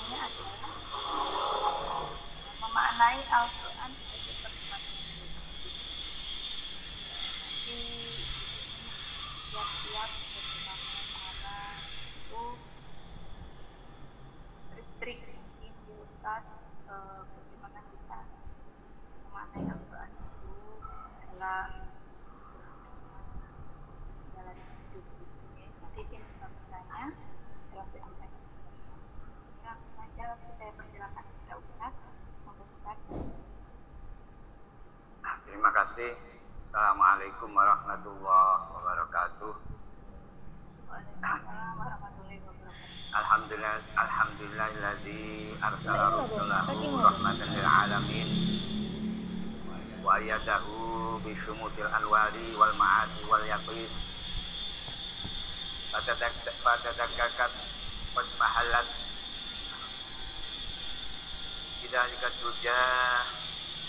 Poinnya adalah memaknai Al-Quran sebagai pedoman hidup. Nanti tiap-tiap bagaimana cara untuk trik-trik mungkin di Ustadz bagaimana kita memaknai Al-Quran itu dalam menjalani hidup gitu ya. Nanti tim bisa bertanya dalam sesi tanya jawab. Langsung saja waktu saya persilakan kepada Ustadz. Monggo Ustadz. Terima kasih. Assalamualaikum warahmatullahi wabarakatuh. Waalaikumsalam warahmatullahi wabarakatuh. Alhamdulillahilladzi arsala rasulahu rahmatan lil alamin wa ayyadahu bi syumusil anwari wal ma'adi wal yaqin. Fatadakkakat qad mahallat bidzalika tujah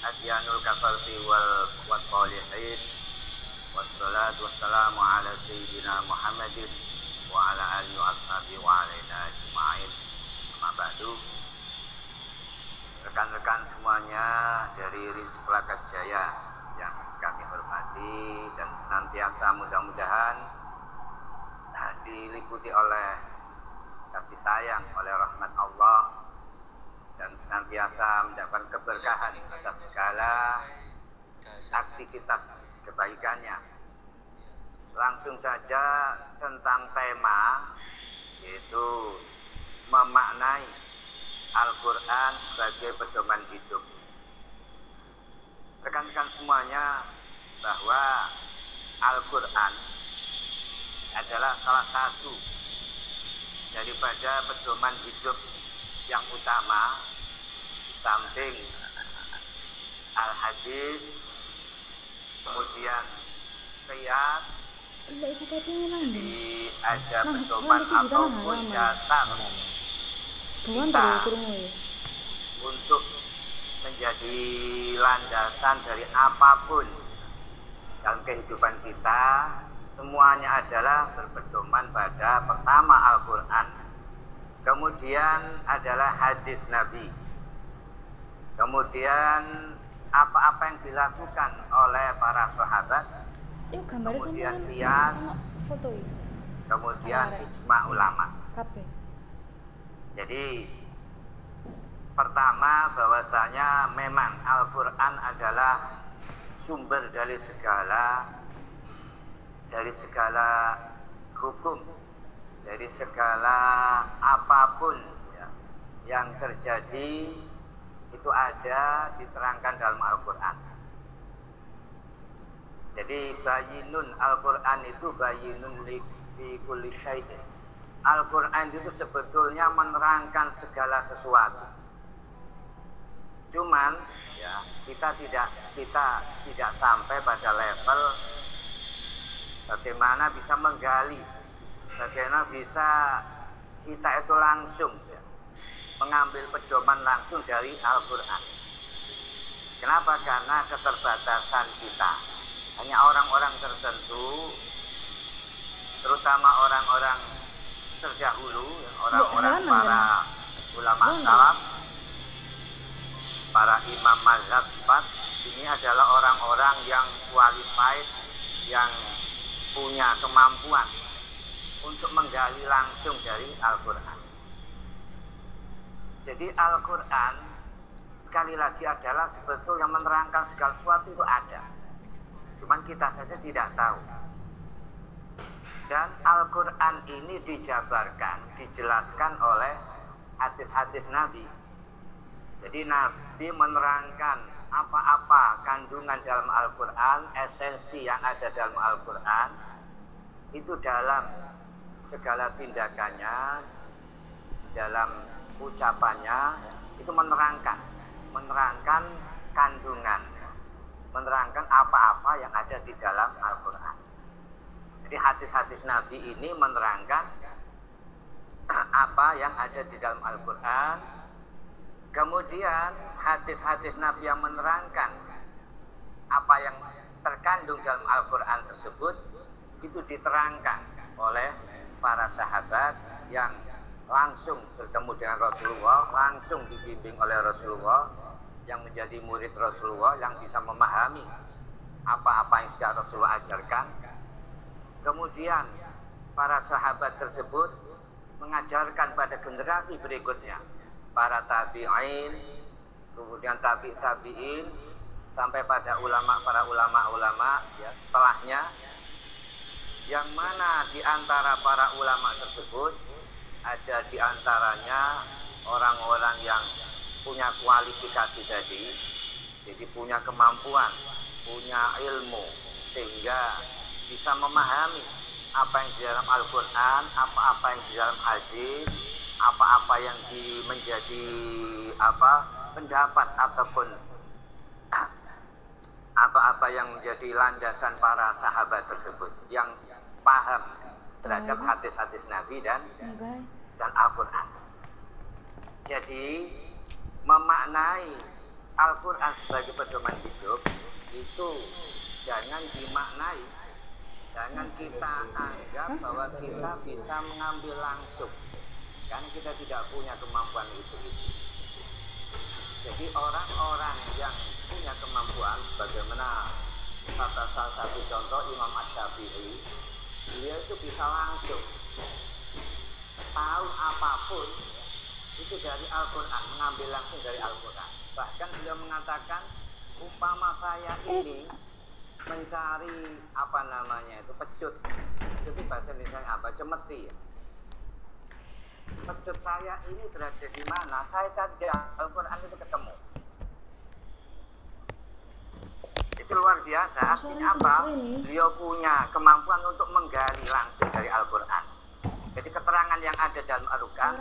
adyanul kafalti wal qalihin. Wassalatu wassalamu ala sayyidina Muhammadin wa ala alihi wa ashabihi wa alaina ajma'in. Amma ba'du. Rekan-rekan semuanya dari Rizq Lakat Jaya yang kami hormati dan senantiasa mudah-mudahan diliputi oleh kasih sayang, oleh rahmat Allah, dan senantiasa mendapatkan keberkahan atas segala aktivitas kebaikannya. Langsung saja tentang tema, yaitu memaknai Al-Quran sebagai pedoman hidup. Rekan-rekan semuanya, bahwa Al-Quran adalah salah satu daripada pedoman hidup yang utama, samping Al-Hadis, kemudian qiyas, ada pedoman ataupun dasar kita untuk menjadi landasan dari apapun dalam kehidupan kita. Semuanya adalah berpedoman pada pertama Al-Quran, kemudian adalah hadis Nabi, kemudian apa-apa yang dilakukan oleh para sahabat, kemudian qiyas, kemudian ijma ulama. Jadi pertama, bahwasanya memang Al-Quran adalah sumber dari segala hukum, dari segala apapun ya, yang terjadi itu ada diterangkan dalam Al-Quran. Jadi bayinun, Al-Quran itu bayinun li kulli syai'in. Al-Quran itu sebetulnya menerangkan segala sesuatu. Cuman ya, kita tidak sampai pada level bagaimana bisa menggali, bagaimana bisa kita itu langsung ya, mengambil pedoman langsung dari Al-Quran. Kenapa? Karena keterbatasan kita. Hanya orang-orang tertentu, terutama orang-orang terdahulu, orang-orang para ulama salaf, para imam mazhab 4, ini adalah orang-orang yang qualified, yang punya kemampuan untuk menggali langsung dari Al-Quran. Jadi Al-Quran sekali lagi adalah sebetulnya menerangkan segala sesuatu itu ada, cuman kita saja tidak tahu. Dan Al-Quran ini dijabarkan, dijelaskan oleh hadis-hadis Nabi. Jadi Nabi menerangkan apa-apa kandungan dalam Al-Quran, esensi yang ada dalam Al-Quran, itu dalam segala tindakannya, dalam ucapannya, itu menerangkan kandungan, menerangkan apa-apa yang ada di dalam Al-Quran. Jadi hadis-hadis Nabi ini menerangkan apa yang ada di dalam Al-Quran. Kemudian hadis-hadis Nabi yang menerangkan apa yang terkandung dalam Al-Quran tersebut, itu diterangkan oleh para sahabat yang langsung bertemu dengan Rasulullah, langsung dibimbing oleh Rasulullah, yang menjadi murid Rasulullah, yang bisa memahami apa-apa yang sudah Rasulullah ajarkan. Kemudian para sahabat tersebut mengajarkan pada generasi berikutnya, para tabi'in, kemudian tabi'in, sampai pada para ulama ya, setelahnya, yang mana di antara para ulama tersebut ada di antaranya orang-orang yang punya kualifikasi tadi, jadi punya kemampuan, punya ilmu, sehingga bisa memahami apa yang di dalam Al-Quran, apa-apa yang di dalam hadis, apa-apa yang menjadi pendapat ataupun apa-apa yang menjadi landasan para sahabat tersebut yang paham terhadap hadis-hadis Nabi dan Al-Quran. Jadi memaknai Al-Quran sebagai pedoman hidup itu jangan dimaknai, jangan kita anggap bahwa kita bisa mengambil langsung, karena kita tidak punya kemampuan itu. Jadi orang-orang yang punya kemampuan, bagaimana salah satu contoh Imam Asy-Syafi'i, dia itu bisa langsung tahu apapun itu dari Al-Quran, mengambil langsung dari Al-Quran. Bahkan beliau mengatakan, umpama saya ini mencari pecut, itu bahasa Indonesia apa? Cemeti ya. Pecut saya ini berada di mana? Saya cari di Al-Quran itu ketemu. Itu luar biasa. Artinya apa? Beliau punya kemampuan untuk menggali langsung dari Al-Quran. Jadi keterangan yang ada dalam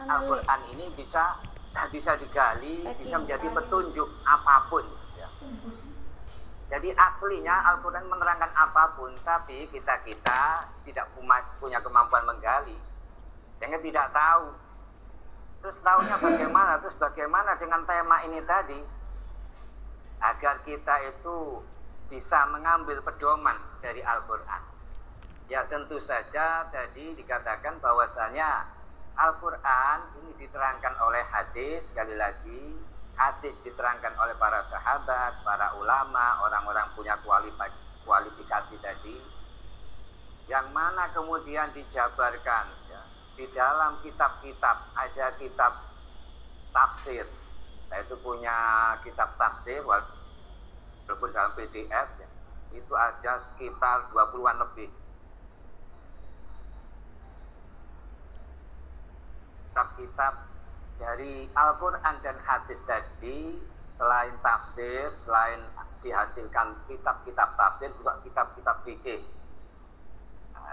Al-Quran ini bisa digali, bisa menjadi petunjuk apapun. Ya. Jadi aslinya Al-Quran menerangkan apapun, tapi kita tidak punya kemampuan menggali, sehingga tidak tahu. Terus tahunya bagaimana? Terus bagaimana dengan tema ini tadi? Agar kita itu bisa mengambil pedoman dari Al-Quran. Ya tentu saja tadi dikatakan bahwasanya Al-Quran ini diterangkan oleh hadis, sekali lagi hadis diterangkan oleh para sahabat, para ulama, orang-orang punya kualifikasi tadi, yang mana kemudian dijabarkan ya, di dalam kitab-kitab. Ada kitab tafsir, saya itu punya kitab tafsir walaupun dalam PDF ya, itu ada sekitar 20-an lebih kitab dari Al-Quran dan hadis tadi. Selain tafsir, selain dihasilkan kitab-kitab tafsir, juga kitab-kitab fikih.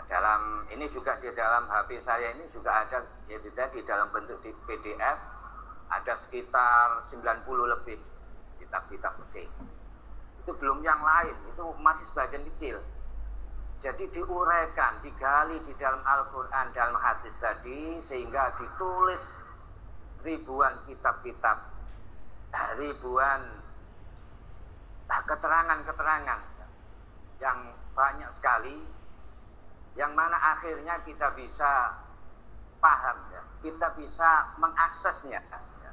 Dalam ini juga di dalam HP saya ini juga ada, yaitu di dalam bentuk di PDF ada sekitar 90 lebih kitab-kitab fikih. Itu belum yang lain, itu masih sebagian kecil. Jadi diuraikan, digali di dalam Al-Quran, dalam hadis tadi, sehingga ditulis ribuan kitab-kitab, ribuan keterangan-keterangan yang banyak sekali, yang mana akhirnya kita bisa paham, ya, kita bisa mengaksesnya. Ya.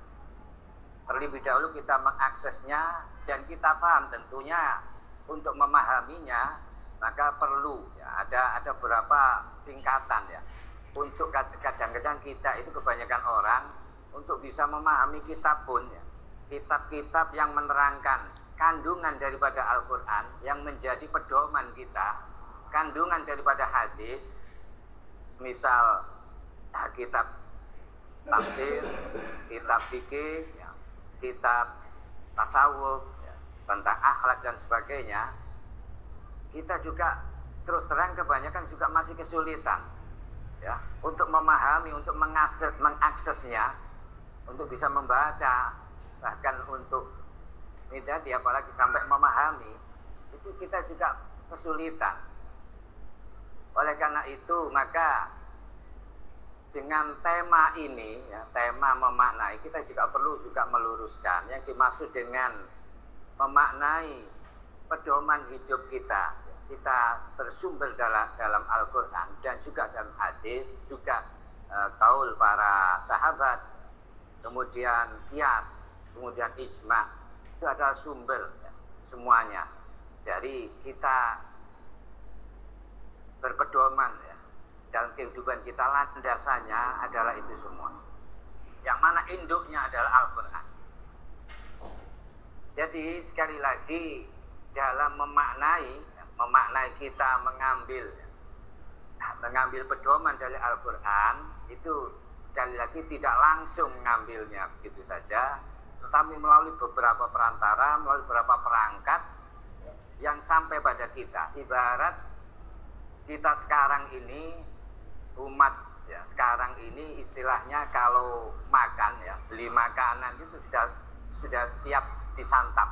Terlebih dahulu kita mengaksesnya dan kita paham. Tentunya untuk memahaminya maka perlu ya, ada beberapa tingkatan ya. Untuk kadang-kadang kita itu kebanyakan orang untuk bisa memahami kitab pun ya, kitab-kitab yang menerangkan kandungan daripada Al-Quran yang menjadi pedoman kita, kandungan daripada hadis, misal kitab tafsir, kitab fikih ya, kitab tasawuf ya, tentang akhlak dan sebagainya, kita juga terus terang kebanyakan juga masih kesulitan ya untuk memahami, untuk mengaksesnya, untuk bisa membaca, bahkan untuk ini tadi apalagi sampai memahami, itu kita juga kesulitan. Oleh karena itu maka dengan tema ini ya, tema memaknai, kita juga perlu juga meluruskan yang dimaksud dengan memaknai pedoman hidup kita bersumber dalam Al-Quran dan juga dalam hadis, juga kaul para sahabat, kemudian kias, kemudian ijma, itu adalah sumber ya, semuanya dari kita berpedoman ya, dalam kehidupan kita. Landasannya adalah itu semua, yang mana induknya adalah Al-Quran. Jadi sekali lagi dalam memaknai kita mengambil pedoman dari Al-Quran itu sekali lagi tidak langsung mengambilnya begitu saja, tetapi melalui beberapa perantara, melalui beberapa perangkat yang sampai pada kita. Ibarat kita sekarang ini umat ya, sekarang ini istilahnya kalau makan ya, beli makanan itu sudah siap disantap.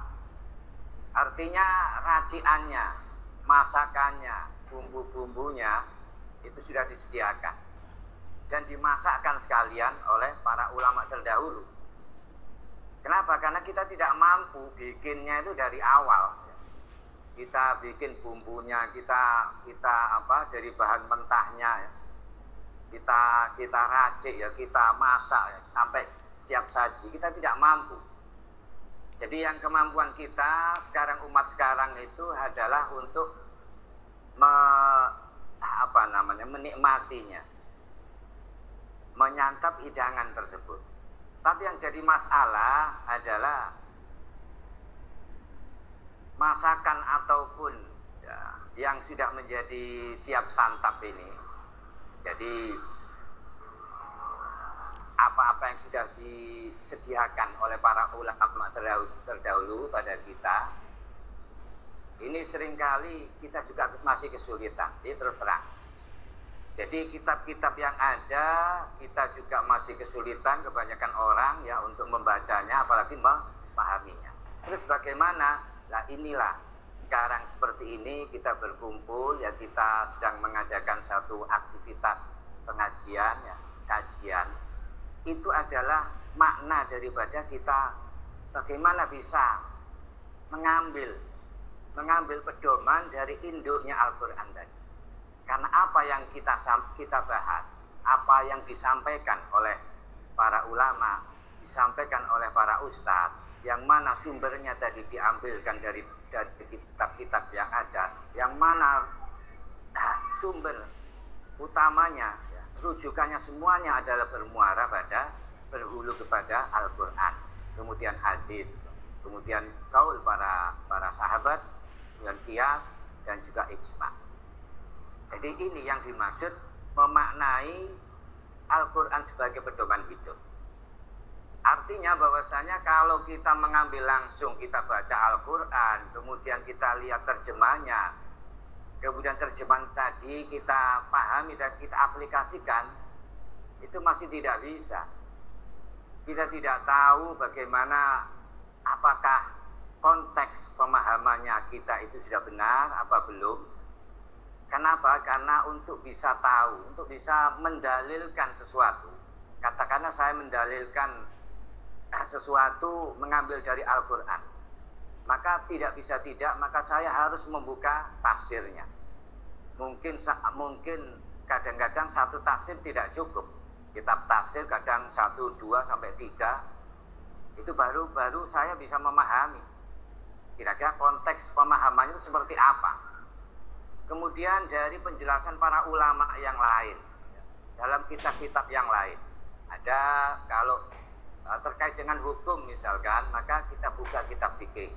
Artinya raciannya, masakannya, bumbu-bumbunya itu sudah disediakan dan dimasakkan sekalian oleh para ulama terdahulu. Kenapa? Karena kita tidak mampu bikinnya itu dari awal. Kita bikin bumbunya, kita dari bahan mentahnya ya. Kita racik ya, kita masak ya, sampai siap saji. Kita tidak mampu. Jadi yang kemampuan kita sekarang, umat sekarang itu adalah untuk menikmatinya, menyantap hidangan tersebut. Tapi yang jadi masalah adalah masakan ataupun ya, yang sudah menjadi siap santap ini. Jadi apa-apa yang sudah disediakan oleh para ulama terdahulu pada kita, ini seringkali kita juga masih kesulitan. Ini terus terang. Jadi kitab-kitab yang ada kita juga masih kesulitan, kebanyakan orang ya untuk membacanya, apalagi memahaminya. Terus bagaimana? Nah inilah sekarang seperti ini kita berkumpul ya, kita sedang mengadakan satu aktivitas pengajian ya, kajian. Itu adalah makna daripada kita bagaimana bisa mengambil pedoman dari induknya Al-Quran tadi. Karena apa yang kita bahas, apa yang disampaikan oleh para ulama, disampaikan oleh para ustadz, yang mana sumbernya tadi diambilkan dari kitab-kitab yang ada, yang mana sumber utamanya, ya, rujukannya semuanya adalah berhulu kepada Al-Quran, kemudian hadis, kemudian kaul para sahabat, kemudian qiyas, dan juga ijma. Jadi ini yang dimaksud memaknai Al-Quran sebagai pedoman hidup. Artinya bahwasanya kalau kita mengambil langsung, kita baca Al-Quran, kemudian kita lihat terjemahnya, kemudian terjemahan tadi kita pahami dan kita aplikasikan, itu masih tidak bisa. Kita tidak tahu bagaimana, apakah konteks pemahamannya kita itu sudah benar apa belum. Kenapa? Karena untuk bisa tahu, untuk bisa mendalilkan sesuatu, katakanlah saya mendalilkan sesuatu mengambil dari Al-Quran, maka tidak bisa tidak, maka saya harus membuka tafsirnya. Mungkin kadang-kadang satu tafsir tidak cukup, kitab tafsir kadang 1, 2, sampai 3, itu baru saya bisa memahami kira-kira konteks pemahamannya itu seperti apa. Kemudian dari penjelasan para ulama yang lain dalam kitab-kitab yang lain, ada kalau terkait dengan hukum misalkan, maka kita buka kitab fikih,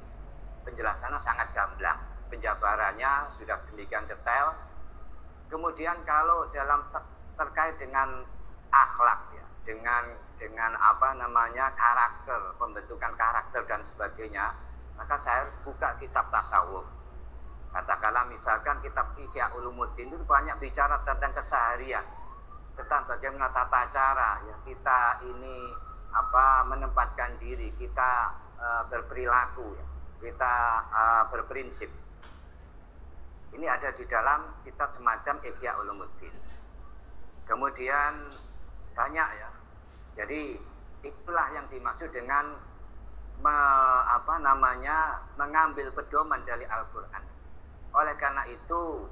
penjelasannya sangat gamblang, penjabarannya sudah demikian detail. Kemudian kalau dalam terkait dengan akhlak ya, dengan karakter, pembentukan karakter dan sebagainya, maka saya harus buka kitab tasawuf. Katakanlah misalkan kitab Ihya Ulumuddin itu banyak bicara tentang keseharian, tentang bagaimana tata cara ya kita ini menempatkan diri, kita berperilaku ya, kita berprinsip. Ini ada di dalam kitab semacam Ihya Ulumuddin. Kemudian banyak ya. Jadi itulah yang dimaksud dengan mengambil pedoman dari Al-Quran. Oleh karena itu,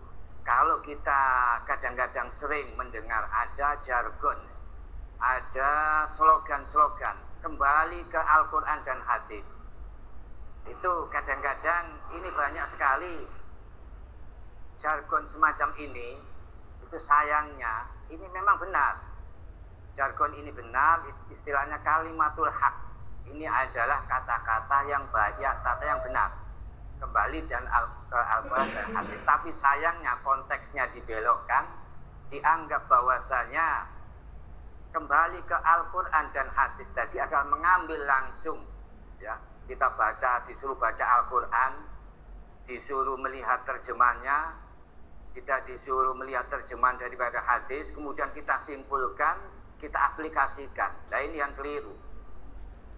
kalau kita kadang-kadang sering mendengar ada jargon ada slogan-slogan kembali ke Al-Quran dan hadis. Itu kadang-kadang ini banyak sekali jargon semacam ini. Itu sayangnya ini memang benar, jargon ini benar, istilahnya kalimatul haq. Ini adalah kata-kata yang baik, kata yang benar, kembali dan ke Al-Quran dan hadis. Tapi sayangnya konteksnya dibelokkan, dianggap bahwasanya kembali ke Al-Quran dan hadis tadi adalah mengambil langsung, ya, kita baca, disuruh baca Al-Quran, disuruh melihat terjemahnya, kita disuruh melihat terjemahan daripada hadis, kemudian kita simpulkan, kita aplikasikan. Nah, ini yang keliru.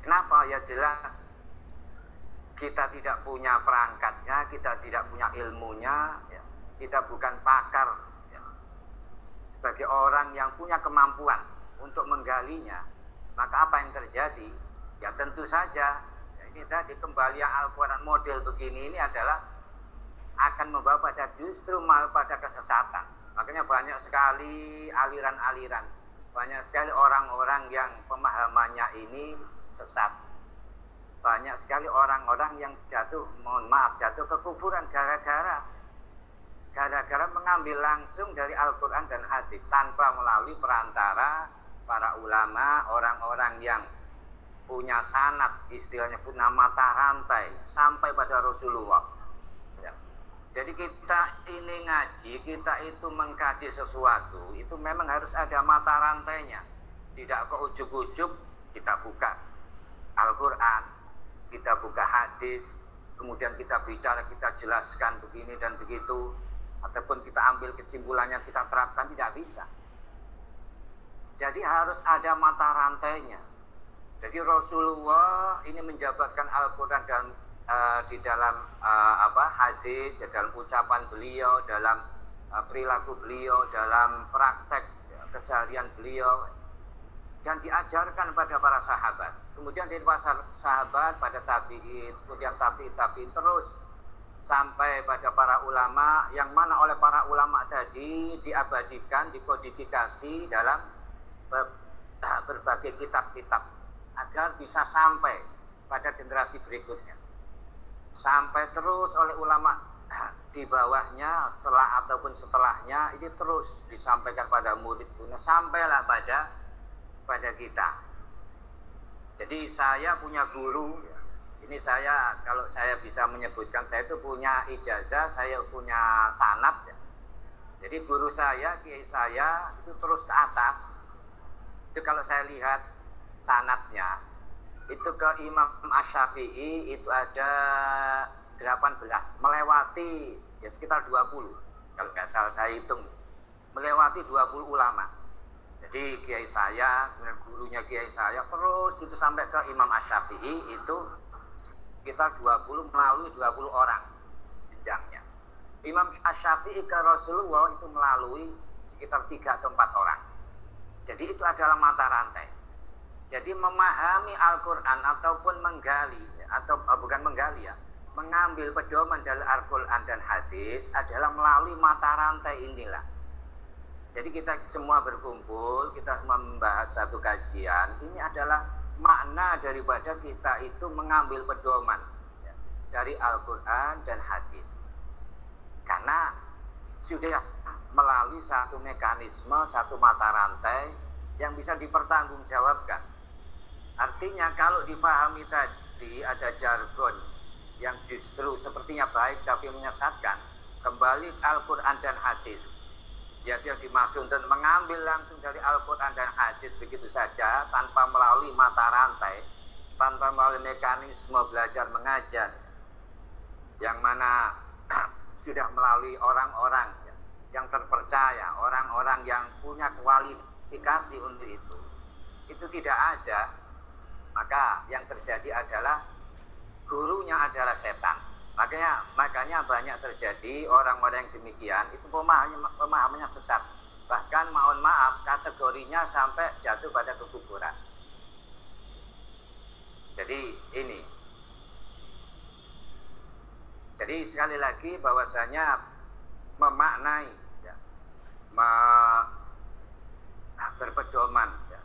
Kenapa? Ya jelas kita tidak punya perangkatnya, kita tidak punya ilmunya, ya. Kita bukan pakar, ya. Sebagai orang yang punya kemampuan untuk menggalinya, maka apa yang terjadi? Ya tentu saja, ya ini tadi kembali Al-Quran model begini ini adalah akan membawa pada justru malah pada kesesatan. Makanya banyak sekali aliran-aliran, banyak sekali orang-orang yang pemahamannya ini sesat, banyak sekali orang-orang yang jatuh, mohon maaf, jatuh ke kufuran gara-gara mengambil langsung dari Al-Quran dan hadis tanpa melalui perantara para ulama, orang-orang yang punya sanad, istilahnya punya mata rantai sampai pada Rasulullah, ya. Jadi kita ini ngaji, kita itu mengkaji sesuatu, itu memang harus ada mata rantainya. Tidak ke ujuk-ujuk kita buka Al-Quran, kita buka hadis, kemudian kita bicara, kita jelaskan begini dan begitu, ataupun kita ambil kesimpulannya, kita terapkan, tidak bisa. Jadi harus ada mata rantainya. Jadi Rasulullah ini menjabarkan Al-Quran dan di dalam hadis, dalam ucapan beliau, dalam perilaku beliau, dalam praktek keseharian beliau, dan diajarkan pada para sahabat. Kemudian dari para sahabat pada tabi'in, kemudian tabi'in terus sampai pada para ulama, yang mana oleh para ulama tadi diabadikan, dikodifikasi dalam berbagai kitab-kitab agar bisa sampai pada generasi berikutnya, sampai terus oleh ulama di bawahnya, setelah ataupun setelahnya, ini terus disampaikan pada murid-muridnya sampailah pada kita. Jadi saya punya guru, ini saya, kalau saya bisa menyebutkan, saya itu punya ijazah, saya punya sanad, ya. Jadi guru saya, kiai saya itu terus ke atas. Itu kalau saya lihat sanadnya, itu ke Imam Asy-Syafi'i itu ada 18, melewati ya sekitar 20, kalau nggak salah saya hitung, melewati 20 ulama. Jadi kiai saya, kemudian gurunya kiai saya, terus itu sampai ke Imam Asy-Syafi'i itu sekitar 20, melalui 20 orang jenjangnya. Imam Asy-Syafi'i ke Rasulullah itu melalui sekitar 3 atau 4 orang. Jadi itu adalah mata rantai. Jadi memahami Al-Quran ataupun menggali, atau bukan menggali ya, mengambil pedoman dari Al-Quran dan hadis adalah melalui mata rantai inilah. Jadi kita semua berkumpul, kita semua membahas satu kajian, ini adalah makna daripada kita itu mengambil pedoman, ya, dari Al-Quran dan hadis. Karena sudah melalui satu mekanisme, satu mata rantai yang bisa dipertanggungjawabkan. Artinya kalau dipahami tadi ada jargon yang justru sepertinya baik tapi menyesatkan, kembali Al-Quran dan hadis, jadi yang dimaksud dan mengambil langsung dari Al-Quran dan hadis begitu saja tanpa melalui mata rantai, tanpa melalui mekanisme belajar mengajar yang mana sudah melalui orang-orang yang terpercaya, orang-orang yang punya kualifikasi untuk itu tidak ada. Maka yang terjadi adalah gurunya adalah setan. Makanya banyak terjadi orang-orang yang demikian itu pemahamannya sesat. Bahkan mohon maaf, kategorinya sampai jatuh pada kekufuran. Jadi ini. Jadi sekali lagi bahwasanya memaknai, ya, berpedoman, ya,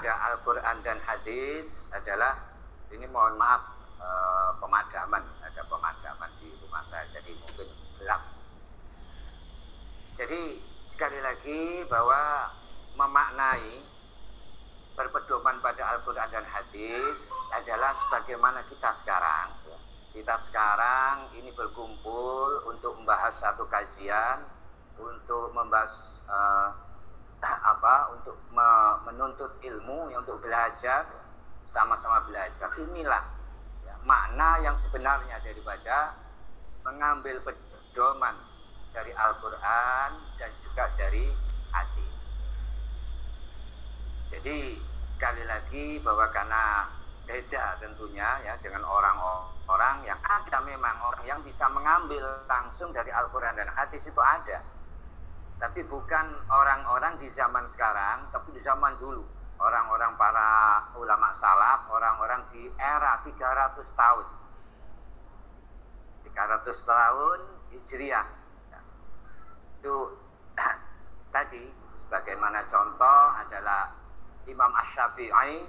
pada Al-Quran dan hadis adalah, ini mohon maaf, pemadaman, ada pemadaman di rumah saya, jadi mungkin gelap. Jadi sekali lagi bahwa memaknai berpedoman pada Al-Quran dan hadis adalah sebagaimana kita sekarang. Kita sekarang ini berkumpul untuk membahas satu kajian, untuk membahas untuk menuntut ilmu, untuk belajar, sama-sama belajar. Inilah ya, makna yang sebenarnya daripada mengambil pedoman dari Al-Quran dan juga dari hadis. Jadi sekali lagi bahwa karena beda tentunya ya dengan orang-orang yang ada, memang orang yang bisa mengambil langsung dari Al-Quran dan hadis itu ada, tapi bukan orang-orang di zaman sekarang, tapi di zaman dulu, orang-orang para ulama salaf, orang-orang di era 300 tahun 300 tahun Hijriah ya. Itu tadi sebagaimana contoh adalah Imam Asy-Syafi'i.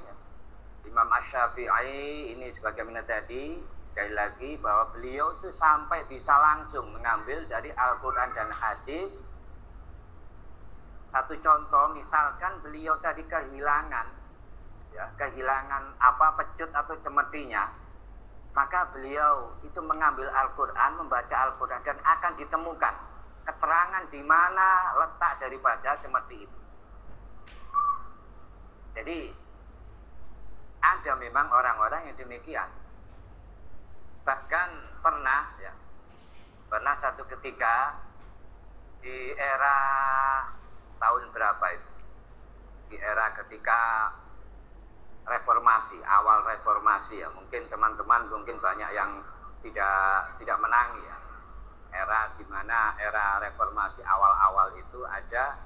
Imam Asy-Syafi'i ini sebagaimana tadi, sekali lagi bahwa beliau itu sampai bisa langsung mengambil dari Al-Quran dan hadis. Satu contoh, misalkan beliau tadi kehilangan pecut atau cemetinya, maka beliau itu mengambil Al-Quran, membaca Al-Quran, dan akan ditemukan keterangan di mana letak daripada cemeti itu. Jadi ada memang orang-orang yang demikian. Bahkan pernah satu ketika di era tahun berapa itu? Di era ketika reformasi, awal reformasi ya. Mungkin teman-teman banyak yang tidak menangi ya. Era di mana era reformasi awal-awal itu ada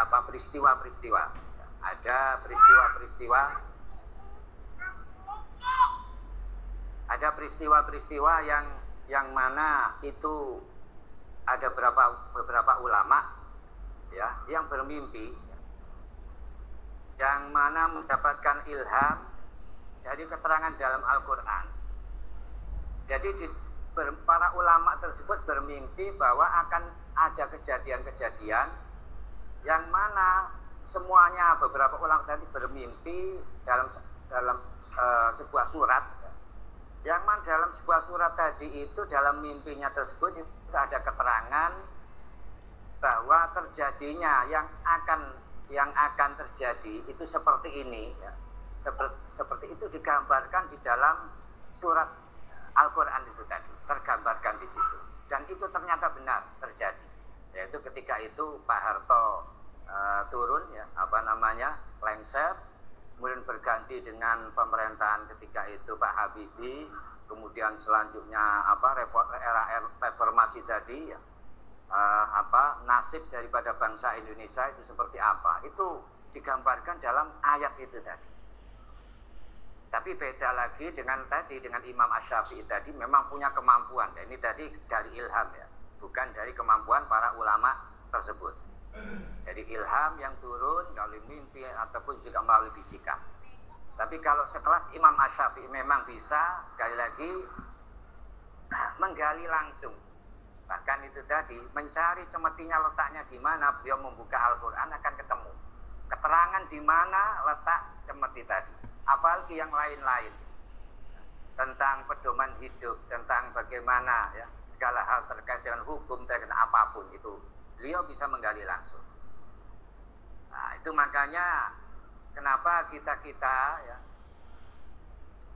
peristiwa-peristiwa. Ada peristiwa-peristiwa yang mana itu ada beberapa ulama ya yang bermimpi, yang mana mendapatkan ilham dari keterangan dalam Al-Quran. Jadi para ulama tersebut bermimpi bahwa akan ada kejadian-kejadian yang mana semuanya, beberapa ulama tadi bermimpi dalam sebuah surat, yang mana dalam sebuah surat tadi itu, dalam mimpinya tersebut itu ada keterangan bahwa terjadinya yang akan terjadi itu seperti ini ya. Seperti itu digambarkan di dalam surat Al-Quran itu tadi, tergambarkan di situ, dan itu ternyata benar terjadi. Yaitu ketika itu Pak Harto turun ya, lengser, kemudian berganti dengan pemerintahan ketika itu Pak Habibie, kemudian selanjutnya era reformasi tadi ya, nasib daripada bangsa Indonesia itu seperti apa, itu digambarkan dalam ayat itu tadi. Tapi beda lagi dengan Imam Asy-Syafi'i tadi, memang punya kemampuan. Dan ini tadi dari ilham ya, bukan dari kemampuan para ulama tersebut. Jadi ilham yang turun melalui mimpi ataupun juga melalui bisikan. Tapi kalau sekelas Imam Asy-Syafi'i memang bisa sekali lagi menggali langsung. Bahkan itu tadi, mencari cemetinya letaknya di mana, beliau membuka Al-Quran akan ketemu keterangan di mana letak cemeti tadi. Apalagi yang lain-lain tentang pedoman hidup, tentang bagaimana ya segala hal terkait dengan hukum, terkait dengan apapun itu beliau bisa menggali langsung. Nah, itu makanya kenapa kita ya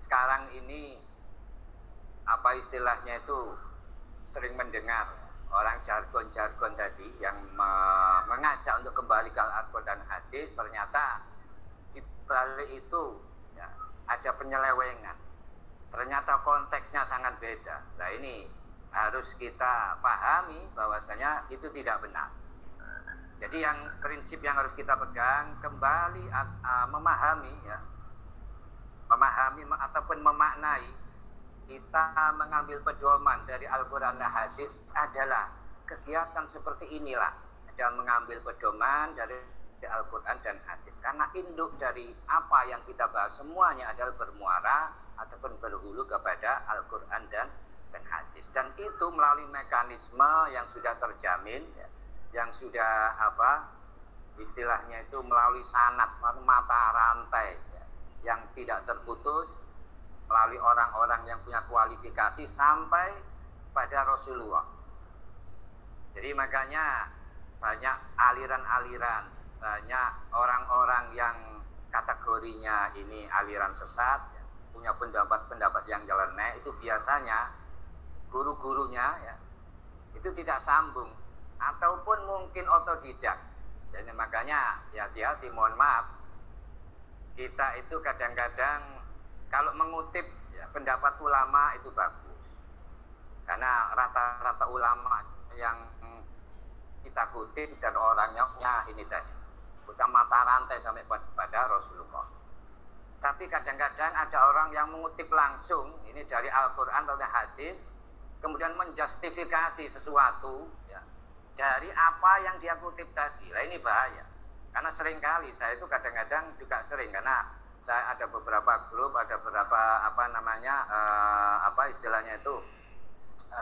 sekarang ini istilahnya itu sering mendengar orang jargon-jargon tadi yang mengajak untuk kembali ke Al-Quran dan hadis, ternyata di balik itu ya, ada penyelewengan. Ternyata konteksnya sangat beda. Nah, ini harus kita pahami bahwasanya itu tidak benar. Jadi prinsip yang harus kita pegang kembali memahami ataupun memaknai, kita mengambil pedoman dari Al-Quran dan hadis adalah kegiatan seperti inilah. Ada mengambil pedoman dari di Al-Quran dan hadis. Karena induk dari apa yang kita bahas semuanya adalah bermuara ataupun berhulu kepada Al-Quran dan hadis. Dan itu melalui mekanisme yang sudah terjamin, ya, yang sudah istilahnya itu melalui sanad, mata rantai, ya, yang tidak terputus, melalui orang-orang yang punya kualifikasi sampai pada Rasulullah. Jadi makanya banyak aliran-aliran, banyak orang-orang yang kategorinya ini aliran sesat, ya, punya pendapat-pendapat yang nyeleneh, itu biasanya guru-gurunya, ya, itu tidak sambung ataupun mungkin otodidak. Jadi makanya ya hati-hati, mohon maaf, kita itu kadang-kadang kalau mengutip, ya, pendapat ulama itu bagus, karena rata-rata ulama yang kita kutip dan orangnya ini tadi bukan mata rantai sampai pada Rasulullah. Tapi kadang-kadang ada orang yang mengutip langsung ini dari Al-Quran atau hadis, kemudian menjustifikasi sesuatu, ya, dari apa yang dia kutip tadi. Lah ini bahaya. Karena seringkali saya itu kadang-kadang juga sering, karena saya ada beberapa grup, ada beberapa istilahnya itu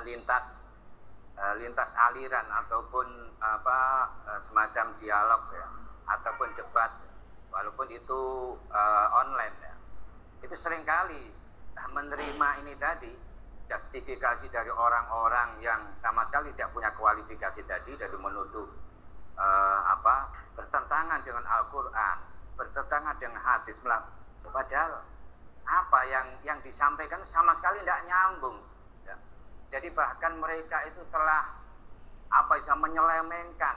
lintas aliran ataupun semacam dialog, ya, ataupun debat, walaupun itu online, ya. Itu seringkali menerima ini tadi justifikasi dari orang-orang yang sama sekali tidak punya kualifikasi tadi, dari menuduh bertentangan dengan Al-Quran, bertentangan dengan hadis, padahal apa yang disampaikan sama sekali tidak nyambung, ya. Jadi bahkan mereka itu telah menyelewengkan,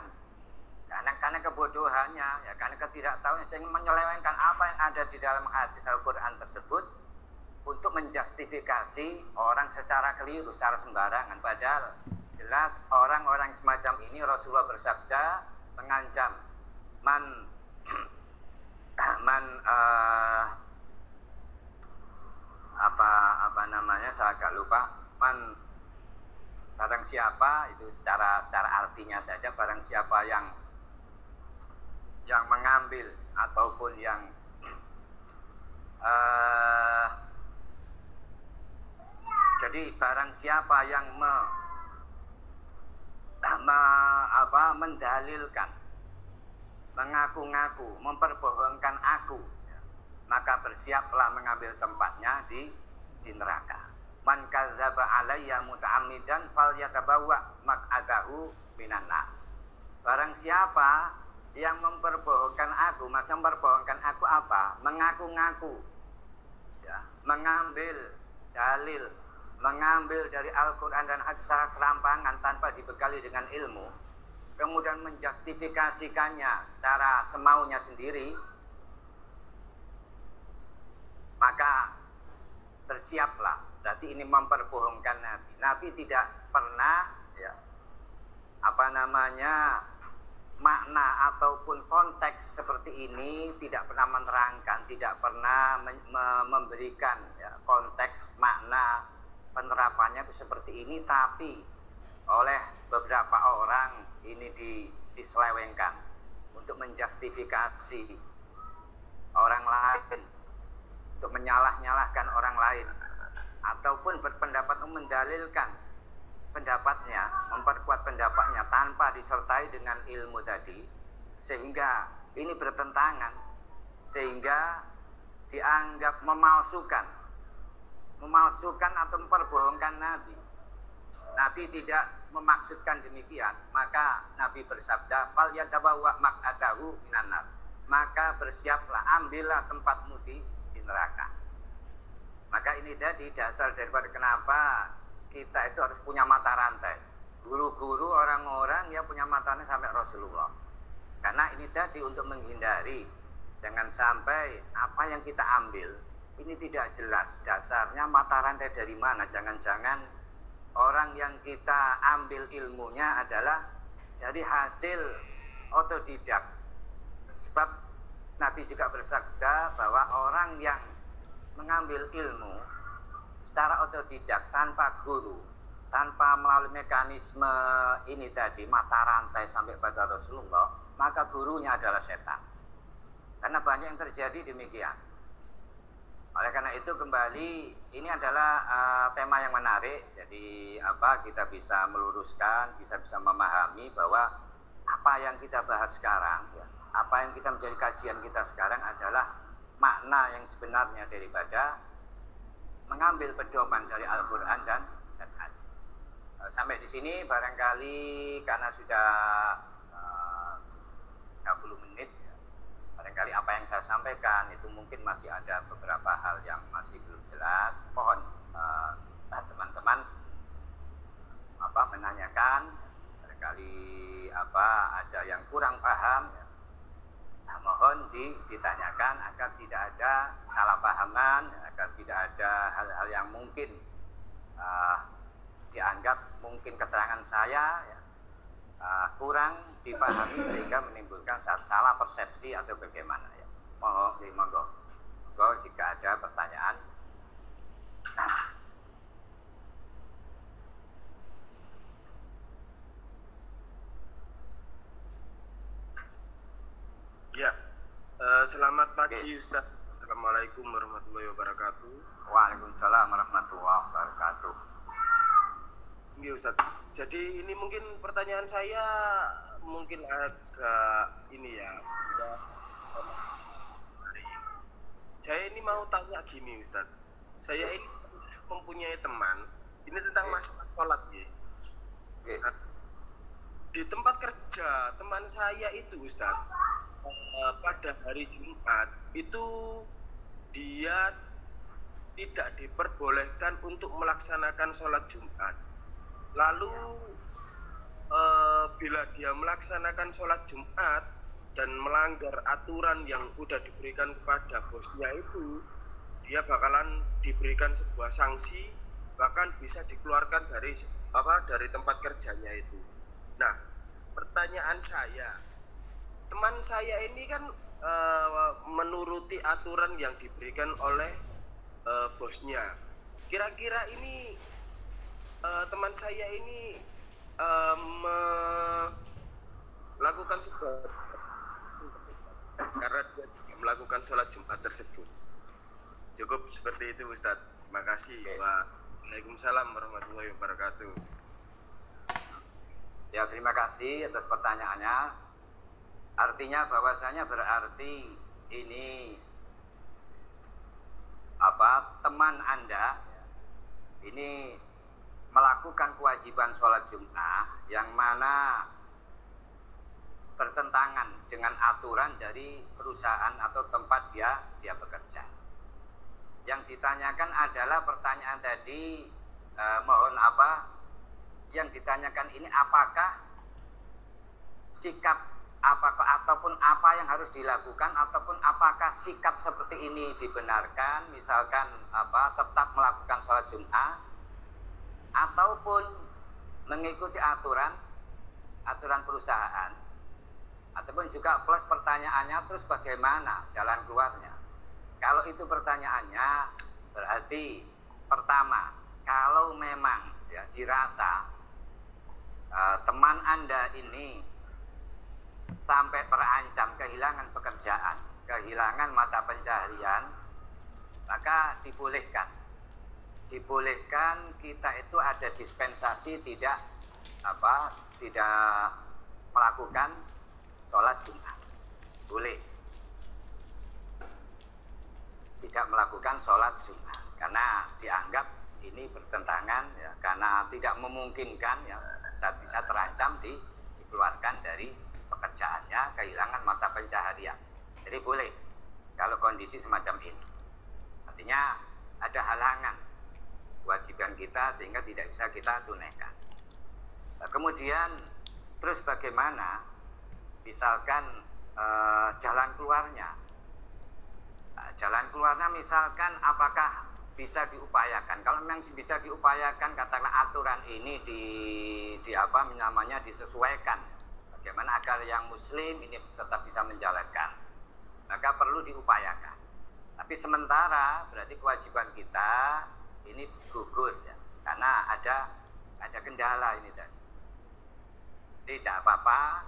karena kebodohannya, ya, karena ketidaktahuan, sehingga menyelewengkan apa yang ada di dalam hadis Al-Quran tersebut untuk menjustifikasi orang secara keliru, secara sembarangan. Padahal jelas orang-orang semacam ini Rasulullah bersabda mengancam saya agak lupa, barang siapa, itu secara artinya saja, barang siapa yang mengambil ataupun yang jadi barang siapa yang mendalilkan, mengaku-ngaku, memperbohongkan aku, maka bersiaplah mengambil tempatnya di neraka. Man kadzdzaba alayya muta'ammidan falyatabawwa maq'adahu minan nar. Barang siapa yang memperbohongkan aku, maksudnya memperbohongkan aku apa? Mengaku-ngaku, ya, mengambil dalil, mengambil dari Al-Quran dan hadis secara serampangan tanpa dibekali dengan ilmu, kemudian menjustifikasikannya secara semaunya sendiri, maka bersiaplah. Berarti ini memperbohongkan Nabi. Nabi tidak pernah, ya, makna ataupun konteks seperti ini tidak pernah menerangkan, tidak pernah memberikan, ya, konteks makna penerapannya itu seperti ini, tapi oleh beberapa orang ini diselewengkan untuk menjustifikasi orang lain, untuk menyalah-nyalahkan orang lain, ataupun berpendapat mendalilkan pendapatnya, memperkuat pendapatnya tanpa disertai dengan ilmu tadi, sehingga ini bertentangan, sehingga dianggap memalsukan atau memperbohongkan Nabi. Nabi tidak memaksudkan demikian, maka Nabi bersabda, "Fal yatabawwa maq'adahu minan nar." Maka bersiaplah, ambillah tempatmu di neraka. Maka ini tadi dasar daripada kenapa kita itu harus punya mata rantai. Guru-guru, orang-orang yang punya mata rantai sampai Rasulullah. Karena ini tadi untuk menghindari jangan sampai apa yang kita ambil ini tidak jelas dasarnya mata rantai dari mana. Jangan-jangan orang yang kita ambil ilmunya adalah dari hasil otodidak. Sebab Nabi juga bersabda bahwa orang yang mengambil ilmu secara otodidak tanpa guru, tanpa melalui mekanisme ini tadi, mata rantai sampai pada Rasulullah, maka gurunya adalah setan. Karena banyak yang terjadi demikian. Oleh karena itu kembali ini adalah tema yang menarik. Jadi kita bisa meluruskan, bisa memahami bahwa apa yang kita bahas sekarang, ya, apa yang kita menjadi kajian kita sekarang adalah makna yang sebenarnya daripada mengambil pedoman dari Al-Quran dan hadis. Sampai di sini barangkali karena sudah 30 menit. Barangkali apa yang saya sampaikan itu mungkin masih ada beberapa hal yang masih belum jelas. Mohon teman-teman menanyakan. Barangkali ada yang kurang paham. Nah, mohon ditanyakan agar tidak ada salah pahaman, agar tidak ada hal-hal yang mungkin dianggap mungkin keterangan saya kurang dipahami sehingga menimbulkan salah persepsi atau bagaimana ya. Monggo jika ada pertanyaan. Ya, selamat pagi Ustaz. Assalamualaikum warahmatullahi wabarakatuh. Waalaikumsalam warahmatullahi wabarakatuh. Iya Ustaz. Jadi ini mungkin pertanyaan saya mungkin agak ini ya. Saya ini mau tanya gini Ustaz. Saya ini mempunyai teman. Ini tentang masalah sholat ya. Nah, di tempat kerja teman saya itu Ustaz, pada hari Jumat itu dia tidak diperbolehkan untuk melaksanakan sholat Jumat. Lalu bila dia melaksanakan sholat Jumat dan melanggar aturan yang sudah diberikan kepada bosnya itu, dia bakalan diberikan sebuah sanksi, bahkan bisa dikeluarkan dari tempat kerjanya itu. Nah, pertanyaan saya, teman saya ini kan menuruti aturan yang diberikan oleh bosnya. Kira-kira ini teman saya ini melakukan sebuah karena dia melakukan sholat Jumat tersebut. Cukup seperti itu Ustadz. Terima kasih. Waalaikumsalam warahmatullahi wabarakatuh. Ya, terima kasih atas pertanyaannya. Artinya bahwasanya berarti ini teman Anda ini melakukan kewajiban sholat Jumat yang mana bertentangan dengan aturan dari perusahaan atau tempat dia bekerja. Yang ditanyakan adalah pertanyaan tadi, yang ditanyakan ini apakah sikap ataupun apa yang harus dilakukan, ataupun apakah sikap seperti ini dibenarkan, misalkan tetap melakukan sholat Jumat ataupun mengikuti aturan perusahaan, ataupun juga plus pertanyaannya terus bagaimana jalan keluarnya. Kalau itu pertanyaannya, berarti pertama, kalau memang ya dirasa teman Anda ini sampai terancam kehilangan pekerjaan, kehilangan mata pencaharian, maka dibolehkan kita itu ada dispensasi tidak melakukan sholat Jumat. Boleh tidak melakukan sholat Jumat karena dianggap ini bertentangan ya, karena tidak memungkinkan ya, bisa terancam dikeluarkan dari pekerjaannya, kehilangan mata pencaharian. Jadi boleh kalau kondisi semacam ini. Artinya ada halangan kewajiban kita sehingga tidak bisa kita tunaikan. Nah, kemudian terus bagaimana? Misalkan jalan keluarnya. Nah, jalan keluarnya misalkan apakah bisa diupayakan? Kalau memang bisa diupayakan, katakanlah aturan ini disesuaikan. Bagaimana agar yang muslim ini tetap bisa menjalankan, maka perlu diupayakan. Tapi sementara berarti kewajiban kita ini gugur ya, karena ada kendala ini tadi. Tidak apa-apa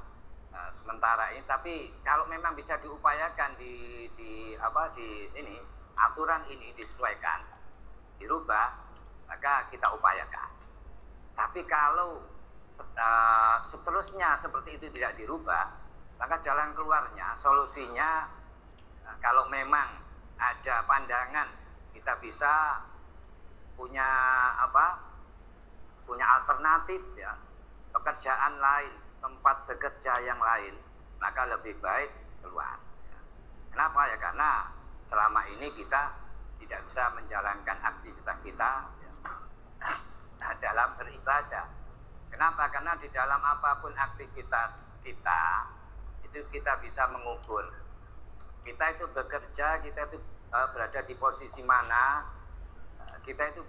sementara ini, tapi kalau memang bisa diupayakan di ini aturan ini disesuaikan, dirubah, maka kita upayakan. Tapi kalau seterusnya seperti itu tidak dirubah, maka jalan keluarnya, solusinya, kalau memang ada pandangan kita bisa punya punya alternatif ya, pekerjaan lain, tempat bekerja yang lain, maka lebih baik keluar. Kenapa ya? Karena selama ini kita tidak bisa menjalankan aktivitas kita ya, dalam beribadah. Kenapa? Karena di dalam apapun aktivitas kita itu kita bisa mengukur. Kita itu bekerja, kita itu berada di posisi mana, kita itu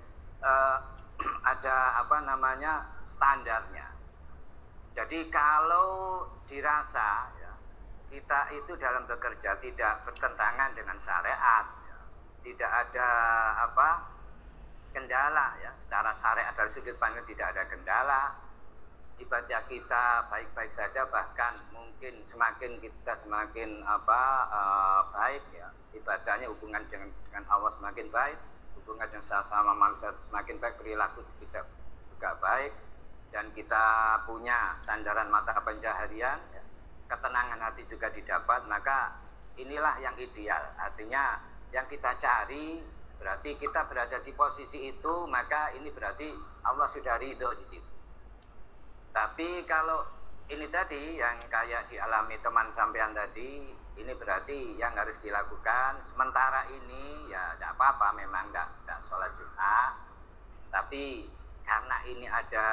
ada standarnya. Jadi kalau dirasa ya, kita itu dalam bekerja tidak bertentangan dengan syariat, ya, tidak ada kendala ya, secara syariat dari sudut pandang tidak ada kendala, ibadah kita baik-baik saja, bahkan mungkin semakin kita semakin baik ya, ibadahnya, hubungan dengan Allah semakin baik, hubungan dengan sesama manusia semakin baik, perilaku kita juga baik, dan kita punya sandaran mata pencaharian ya, ketenangan hati juga didapat, maka inilah yang ideal. Artinya yang kita cari berarti kita berada di posisi itu, maka ini berarti Allah sudah ridho di situ. Tapi kalau ini tadi yang kayak dialami teman sampean tadi, ini berarti yang harus dilakukan sementara ini ya tidak apa-apa, memang tidak sholat Jumat, tapi karena ini ada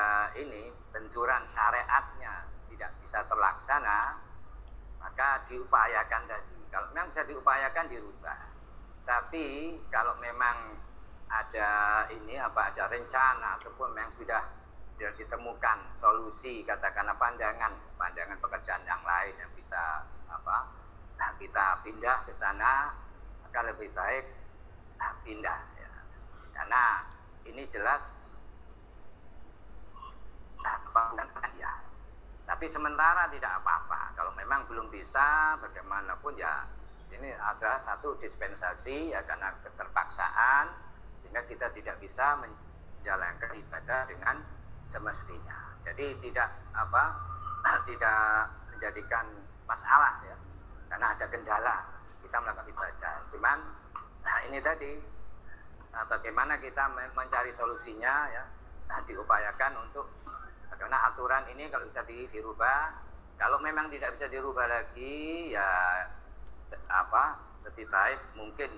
benturan syariatnya tidak bisa terlaksana, maka diupayakan tadi. Kalau memang bisa diupayakan dirubah. Tapi kalau memang ada ada rencana ataupun memang sudah ditemukan solusi, katakanlah pandangan pekerjaan yang lain yang bisa kita pindah ke sana, maka lebih baik pindah ya. Karena ini jelas ya. Tapi sementara tidak apa-apa. Kalau memang belum bisa, bagaimanapun ya ini adalah satu dispensasi ya, karena keterpaksaan sehingga kita tidak bisa menjalankan ibadah dengan semestinya. Jadi tidak menjadikan masalah ya, karena ada kendala kita melakukan ibadah. Cuman ini tadi bagaimana kita mencari solusinya ya, diupayakan untuk karena aturan ini kalau bisa dirubah. Kalau memang tidak bisa dirubah lagi ya lebih baik mungkin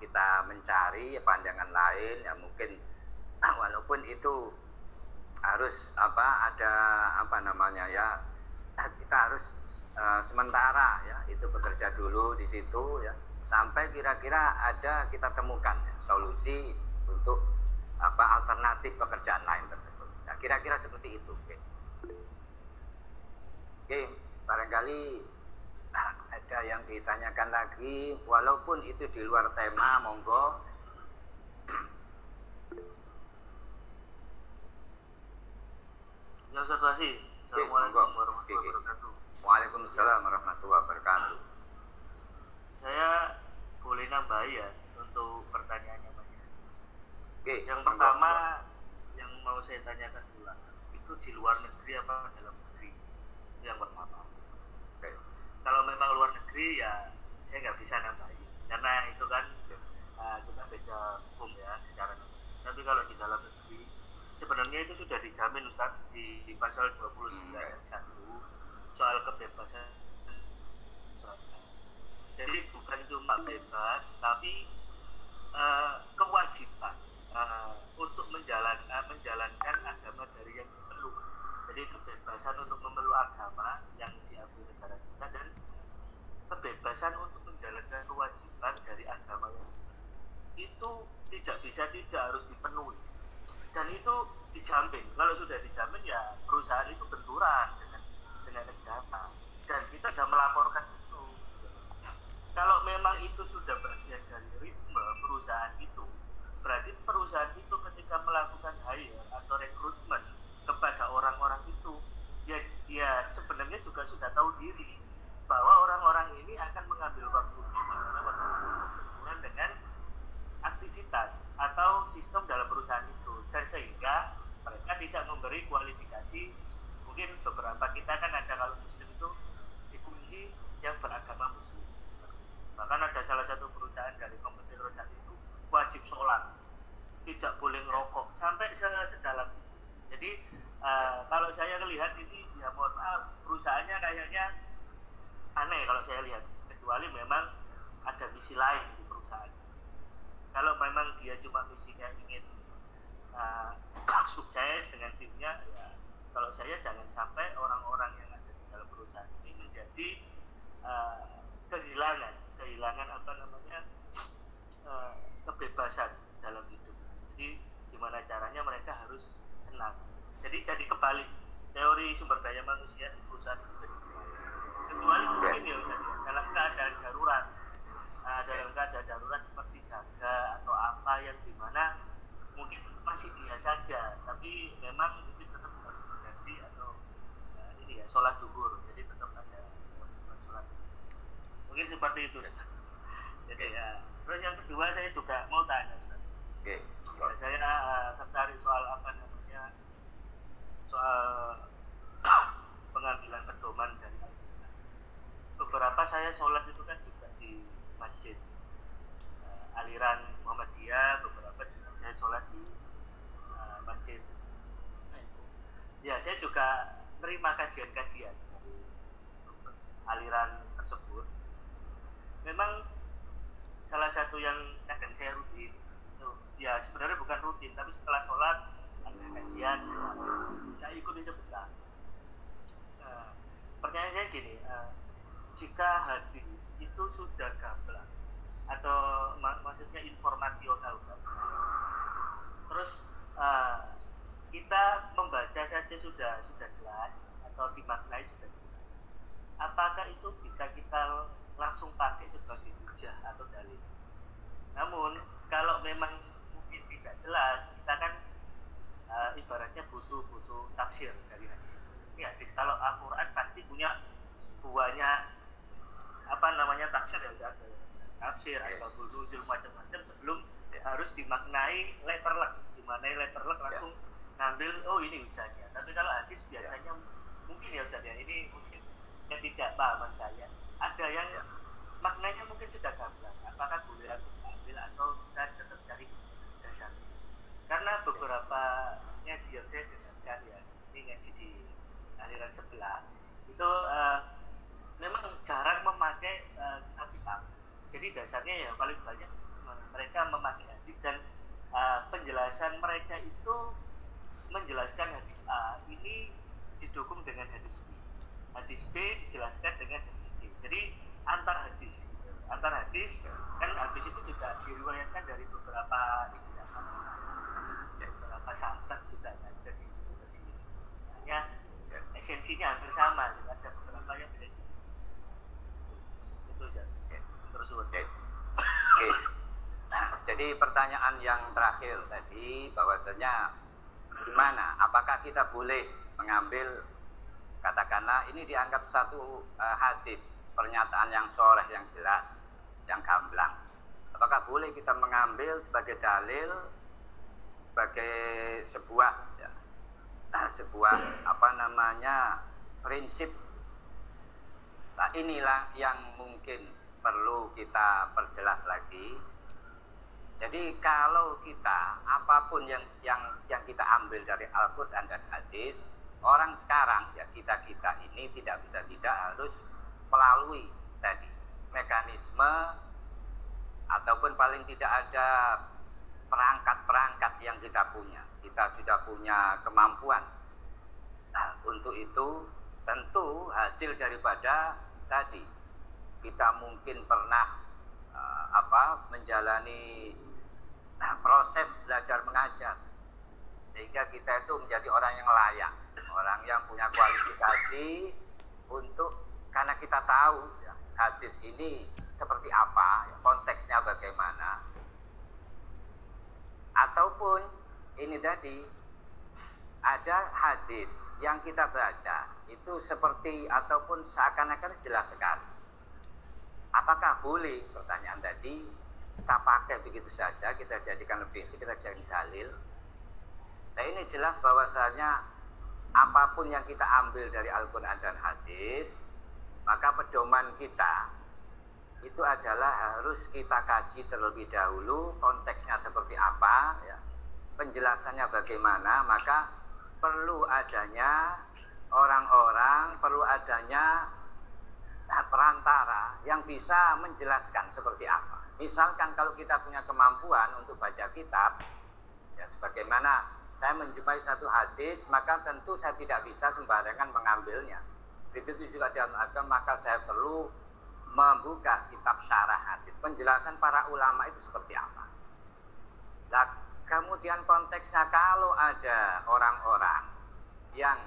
kita mencari pandangan lain ya, mungkin walaupun itu harus ada kita harus sementara ya itu bekerja dulu di situ ya, sampai kira-kira ada kita temukan ya, solusi untuk alternatif pekerjaan lain tersebut. Nah, kira-kira seperti itu. Oke, barangkali ada yang ditanyakan lagi, walaupun itu di luar tema, monggo. Ya, observasi. Assalamualaikum warahmatullahi wabarakatuh. Waalaikumsalam warahmatullahi wabarakatuh. Saya boleh nambah ya untuk pertanyaannya Mas. Oke, yang pertama yang mau saya tanyakan ulang, itu di luar negeri apa dalam negeri? Itu yang pertama. Oke. Kalau memang luar negeri ya saya nggak bisa nambahin, karena itu kan kita beda hukum ya secara negeri. Tapi kalau di dalam negeri sebenarnya itu sudah dijamin Ustaz di pasal 29 ayat 1 soal kebebasan. Jadi bukan cuma bebas, tapi kewajiban untuk menjalankan agama dari yang diperlukan. Jadi kebebasan untuk memeluk agama yang diakui negara kita, dan kebebasan untuk menjalankan kewajiban dari agama yang itu tidak harus dipenuhi, dan itu dijamin. Kalau sudah dijamin ya perusahaan itu benturan dengan negara, dan kita sudah melaporkan itu. Kalau memang itu sudah bagian dari ritme perusahaan itu, berarti perusahaan itu ketika melakukan hire atau rekrutmen kepada orang-orang itu ya sebenarnya tidak memberi kualifikasi. Mungkin beberapa kita kan ada kalau muslim itu dikunci yang beragama muslim. Bahkan ada salah satu perusahaan dari kompetitor saat itu wajib sholat, tidak boleh ngerokok, sampai sedalam itu. Jadi kalau saya lihat ini, ya mohon maaf, perusahaannya kayaknya aneh kalau saya lihat, kecuali memang ada misi lain di perusahaan. Kalau memang dia cuma misinya ingin sukses dengan timnya, ya kalau saya jangan sampai orang-orang yang ada di dalam perusahaan ini menjadi kehilangan apa namanya kebebasan dalam hidup. Jadi gimana caranya mereka harus senang. Jadi kebalik teori sumber daya manusia di perusahaan itu. Kecuali mungkin ya dalam keadaan darurat, dalam keadaan darurat seperti jaga atau apa yang dimana mungkin masih dia saja, tapi memang itu tetap harus berganti atau ini ya sholat zuhur, jadi tetap ada sholat. Mungkin seperti itu. Jadi ya. Terus yang kedua saya juga mau tanya, Oke. Saya tertarik soal apa namanya, soal pengambilan pedoman dari Al-Quran. Beberapa saya sholat itu kan juga di masjid aliran Muhammadiyah, beberapa juga saya sholat di masjid. Ya, saya juga menerima kajian-kajian dari aliran tersebut. Memang salah satu yang kadang saya rutin, ya sebenarnya bukan rutin, tapi setelah sholat ada kajian, saya ikut sebentar. Pertanyaan saya gini, jika hadis itu sudah gamblang atau maksudnya informasional, terus kita membaca saja sudah jelas atau dimaknai sudah jelas, apakah itu bisa kita langsung pakai sebagai hujah atau dalil? Namun kalau memang mungkin tidak jelas, kita kan ibaratnya butuh tafsir dari hadis. Ini hadis, kalau Al-Quran pasti punya banyak apa namanya tafsir, ya udah ada tafsir atau nuzul macam-macam sebelum harus dimaknai letterlek. Dimaknai letterlek langsung ngambil, oh ini hujahnya. Tapi kalau hadis biasanya mungkin ya Ustaz ya, ini mungkin yang tidak pahaman saya, ada yang maknanya mungkin sudah gamblang, apakah boleh aku ambil atau kita tetap cari dasar? Karena beberapa ngaji yang saya dengarkan ya, ini ngaji di aliran sebelah itu memang jarang memakai kitab. Jadi dasarnya ya paling banyak mereka memakai hadis, dan penjelasan mereka itu menjelaskan hadis A ini didukung dengan hadis B, hadis B dijelaskan dengan hadis C. Jadi antar hadis kan hadis itu juga diriwayatkan dari beberapa sahabat juga kan, dari sini. Hanya esensinya hampir sama, ada beberapa yang beda. Itu saja. Terus Oke. Jadi pertanyaan yang terakhir tadi bahwasanya gimana? Apakah kita boleh mengambil, katakanlah ini dianggap satu hadis, pernyataan yang sharih, yang jelas, yang gamblang. Apakah boleh kita mengambil sebagai dalil, sebagai sebuah apa namanya prinsip? Nah, inilah yang mungkin perlu kita perjelas lagi. Jadi kalau kita apapun yang kita ambil dari Al-Quran dan hadis, orang sekarang ya kita ini tidak harus melalui tadi mekanisme ataupun paling tidak ada perangkat-perangkat yang kita punya. Kita sudah punya kemampuan. Nah, untuk itu tentu hasil daripada tadi kita mungkin pernah menjalani proses belajar mengajar, sehingga kita itu menjadi orang yang layak, orang yang punya kualifikasi untuk, karena kita tahu ya, hadis ini seperti apa, ya, konteksnya bagaimana, ataupun ini tadi ada hadis yang kita baca itu seperti ataupun seakan-akan jelas sekali. Apakah boleh, pertanyaan tadi, kita pakai begitu saja, kita jadikan lebih, kita jadi dalil? Nah, ini jelas bahwasanya apapun yang kita ambil dari Al-Quran dan hadis, maka pedoman kita itu adalah harus kita kaji terlebih dahulu, konteksnya seperti apa, ya, penjelasannya bagaimana. Maka perlu adanya orang-orang, perlu adanya perantara yang bisa menjelaskan seperti apa. Misalkan kalau kita punya kemampuan untuk baca kitab, ya, sebagaimana saya menjumpai satu hadis, maka tentu saya tidak bisa sembarangan mengambilnya. Begitu juga dalam agama, maka saya perlu membuka kitab syarah hadis, penjelasan para ulama itu seperti apa. Nah, kemudian konteksnya kalau ada orang-orang yang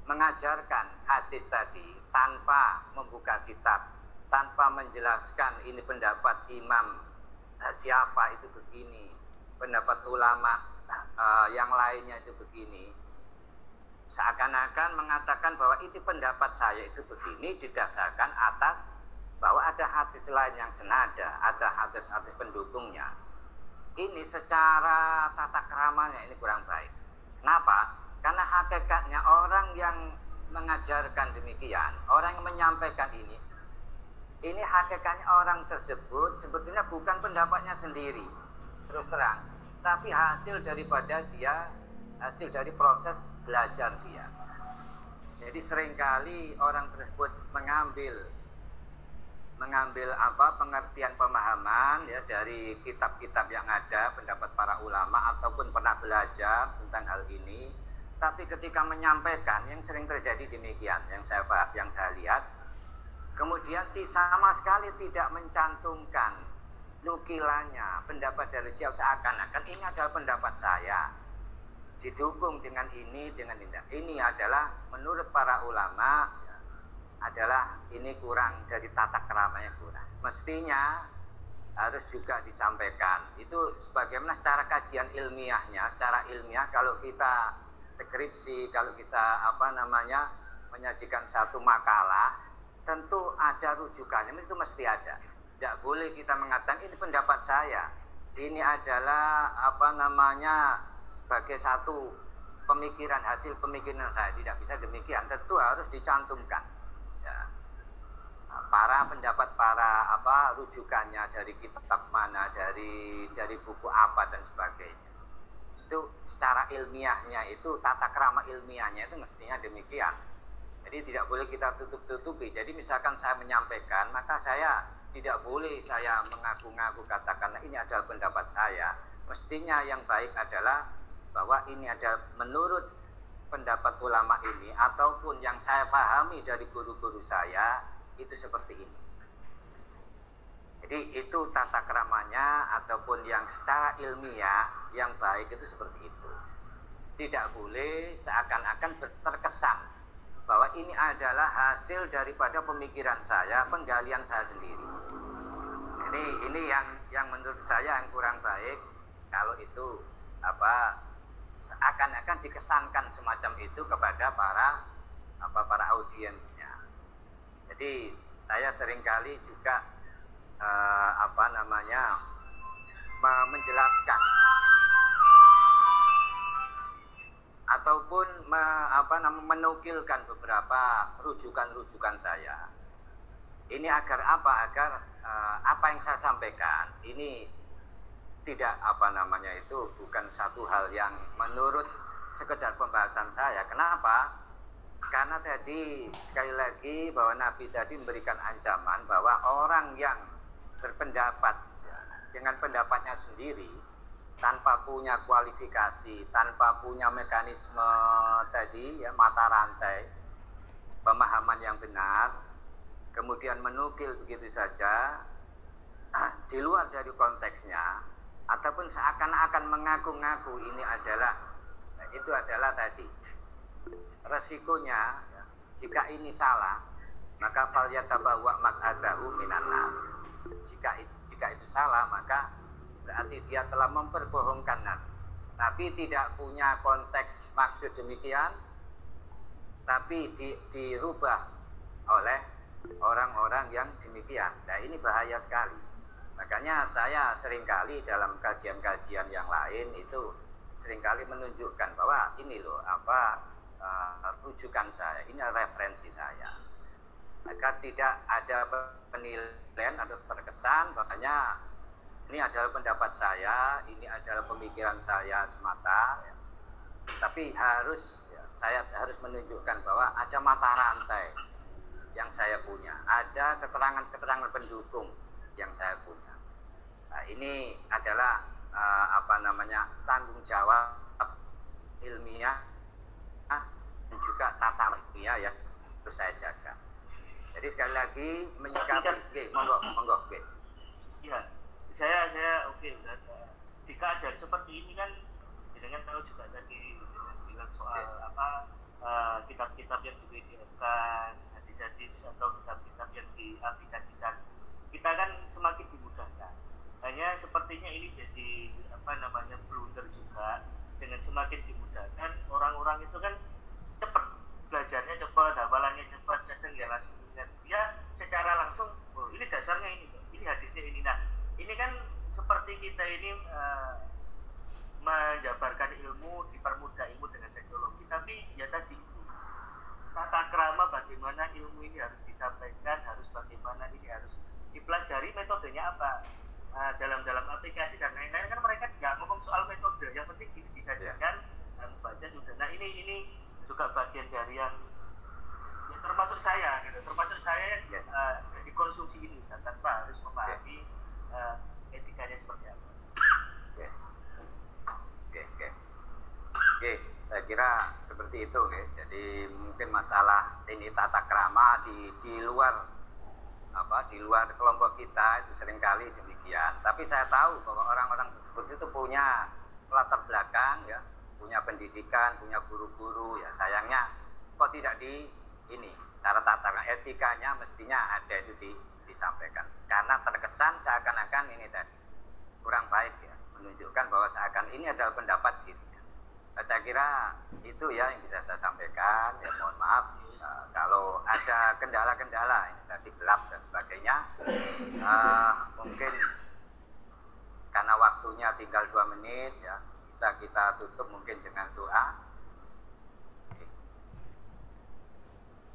mengajarkan hadis tadi tanpa membuka kitab, tanpa menjelaskan ini pendapat imam siapa itu begini, pendapat ulama yang lainnya itu begini, seakan-akan mengatakan bahwa itu pendapat saya itu begini didasarkan atas bahwa ada hadis lain yang senada, ada hadis-hadis pendukungnya. Ini secara tata keramanya ini kurang baik. Kenapa? Karena hakikatnya orang yang mengajarkan demikian, orang yang menyampaikan ini hakikatnya orang tersebut sebetulnya bukan pendapatnya sendiri, terus terang, tapi hasil daripada dia, hasil dari proses belajar dia. Jadi seringkali orang tersebut mengambil pengertian pemahaman, ya, dari kitab-kitab yang ada, pendapat para ulama ataupun pernah belajar tentang hal ini, tapi ketika menyampaikan yang sering terjadi demikian, yang saya lihat, kemudian sama sekali tidak mencantumkan nukilannya, pendapat dari siapa, seakan-akan ini adalah pendapat saya, didukung dengan ini, dengan ini. Ini adalah menurut para ulama adalah ini kurang, dari tata keramanya kurang. Mestinya harus juga disampaikan. Itu sebagaimana secara kajian ilmiahnya, secara ilmiah kalau kita skripsi, kalau kita menyajikan satu makalah, tentu ada rujukannya, itu mesti ada. Tidak boleh kita mengatakan ini pendapat saya, ini adalah sebagai satu pemikiran, hasil pemikiran saya. Tidak bisa demikian, tentu harus dicantumkan, ya, para pendapat, rujukannya dari kitab mana, dari buku apa dan sebagainya. Itu secara ilmiahnya, itu tata krama ilmiahnya itu mestinya demikian. Jadi tidak boleh kita tutup-tutupi. Jadi misalkan saya menyampaikan, maka saya tidak boleh saya mengaku-ngaku katakanlah ini adalah pendapat saya. Mestinya yang baik adalah bahwa ini adalah menurut pendapat ulama ini, ataupun yang saya pahami dari guru-guru saya itu seperti ini. Jadi itu tata keramanya, ataupun yang secara ilmiah yang baik itu seperti itu. Tidak boleh seakan-akan terkesan bahwa ini adalah hasil daripada pemikiran saya, penggalian saya sendiri. Jadi ini yang menurut saya yang kurang baik, kalau itu seakan-akan dikesankan semacam itu kepada para audiensnya. Jadi saya seringkali juga menjelaskan ataupun menukilkan beberapa rujukan-rujukan saya. Ini agar apa yang saya sampaikan ini tidak bukan satu hal yang menurut sekedar pembahasan saya. Kenapa? Karena tadi sekali lagi bahwa Nabi tadi memberikan ancaman bahwa orang yang berpendapat dengan pendapatnya sendiri, tanpa punya kualifikasi, tanpa punya mekanisme tadi, ya, mata rantai pemahaman yang benar, kemudian menukil begitu saja di luar dari konteksnya, ataupun seakan-akan mengaku-ngaku ini adalah, itu adalah tadi resikonya, ya, jika ini salah, maka falyatabawwa maq'adahu minan nar. Jika itu salah, maka berarti dia telah memperbohongkan Nabi. Nabi tidak punya konteks maksud demikian, tapi dirubah oleh orang-orang yang demikian. Nah, ini bahaya sekali. Makanya saya seringkali dalam kajian-kajian yang lain itu seringkali menunjukkan bahwa ini loh rujukan saya, ini referensi saya, agar tidak ada penilaian atau terkesan bahwasanya ini adalah pendapat saya, ini adalah pemikiran saya semata, ya. Tapi saya harus menunjukkan bahwa ada mata rantai yang saya punya, ada keterangan-keterangan pendukung yang saya punya. Nah, ini adalah tanggung jawab ilmiah dan juga tata ilmiah yang harus saya jaga. Jadi sekali lagi menyikapi, monggo. Iya, saya oke. Jika ada seperti ini kan, dengan tahu juga tadi bilang soal kitab-kitab yang di-PDF-kan, hadis-hadis atau kitab-kitab yang diaplikasikan, kita kan semakin dimudahkan. Hanya sepertinya ini jadi blunder juga. Dengan semakin dimudahkan, orang-orang itu kan cepat belajarnya, cepat hafalannya cepat, kadang ya langsung ingat. Dia secara langsung, oh ini dasarnya ini hadisnya ini. Nah, ini kan seperti kita ini menjabarkan ilmu, dipermudah ilmu dengan teknologi, tapi ya tadi tata krama bagaimana ilmu ini harus disampaikan, harus bagaimana ini harus dipelajari, metodenya apa, dalam aplikasi dan lain-lain. Kan mereka nggak ngomong soal metode, yang penting ini disajikan, membaca sudah. Nah ini juga bagian dari yang termasuk saya gitu, jadi konsumsi ini tanpa harus memahami etikanya seperti apa. Oke, saya kira seperti itu, ya. Jadi mungkin masalah ini tata krama di luar kelompok kita itu seringkali demikian. Tapi saya tahu bahwa orang-orang tersebut itu punya latar belakang, ya, punya pendidikan, punya guru-guru. Ya sayangnya kok tidak cara tata etikanya mestinya ada itu disampaikan. Karena terkesan seakan-akan ini tadi kurang baik, ya, menunjukkan bahwa seakan ini adalah pendapat gitu. Saya kira itu ya yang bisa saya sampaikan. Ya, mohon maaf kalau ada kendala-kendala ini tadi gelap dan sebagainya. Mungkin karena waktunya tinggal 2 menit, ya, bisa kita tutup mungkin dengan doa.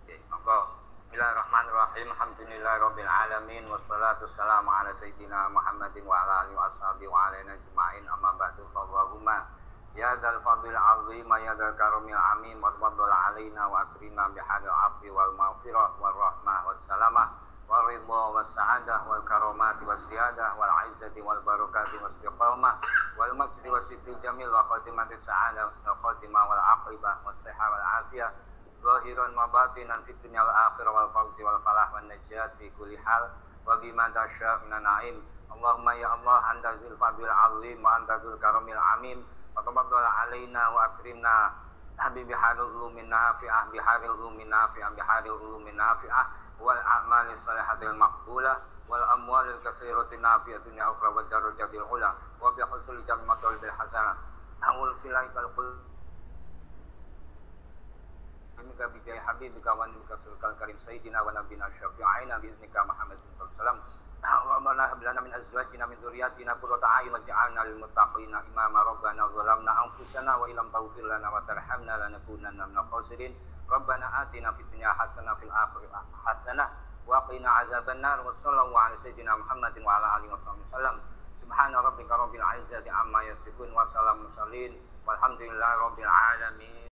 Oke, monggo. Bismillahirrahmanirrahim. Alhamdulillahirabbil alamin wassalatu wassalamu ala sayyidina Muhammadin wa ala alihi washabihi wa alaina ajma'in. Amma ba'du, Allahumma ya dzal fadil azim ya dzal karamil amin wa tafaddal alaina wa akrimna bihadil afwi wal maghfirah wal rahmah was salamah wal ridha was sa'adah wal karamati was siyadah wal izzati wal barakati was istiqamah wal majdi was siddil jamil wa khatimati sa'adah was khatimah wal aqibah was sihah wal afiyah zahiran wa batinan fid dunya wal akhirah wal fawzi wal falah wan najat fi kulli hal wa bima tasya' min na'im. Allahumma ya Allah, anta dzul fadil azim wa anta dzul karamil amin. Watafaddal alaina wa akrimna biharil ulumin nafi'ah wal a'malis salihatil maqbulah wal amwalil katsiratin nafi'atin ya ukhra wa darajatil ula wa bi husul jammatul bil hasanah awul silaikal qul mika bi jai habibika wa nabika sulkal karim sayyidina wa nabina syafi'ina bi iznika Muhammadin sallallahu alaihi wasallam. Rabbana hab lana min azwajina min dzurriyyatina qurrata a'yun waj'alna lil muttaqina imama. Rabbana zalamna anfusana wa illam taghfir lana wa tarhamna lanakunanna minal khasirin. Rabbana atina fid dunya hasanah fil akhirati hasanah wa qina azabannar. Wa sallallahu ala sayyidina Muhammadin wa ala alihi wasallam. Subhana rabbika rabbil izzati amma yasifun wa salamun mursalin walhamdulillahi rabbil alamin.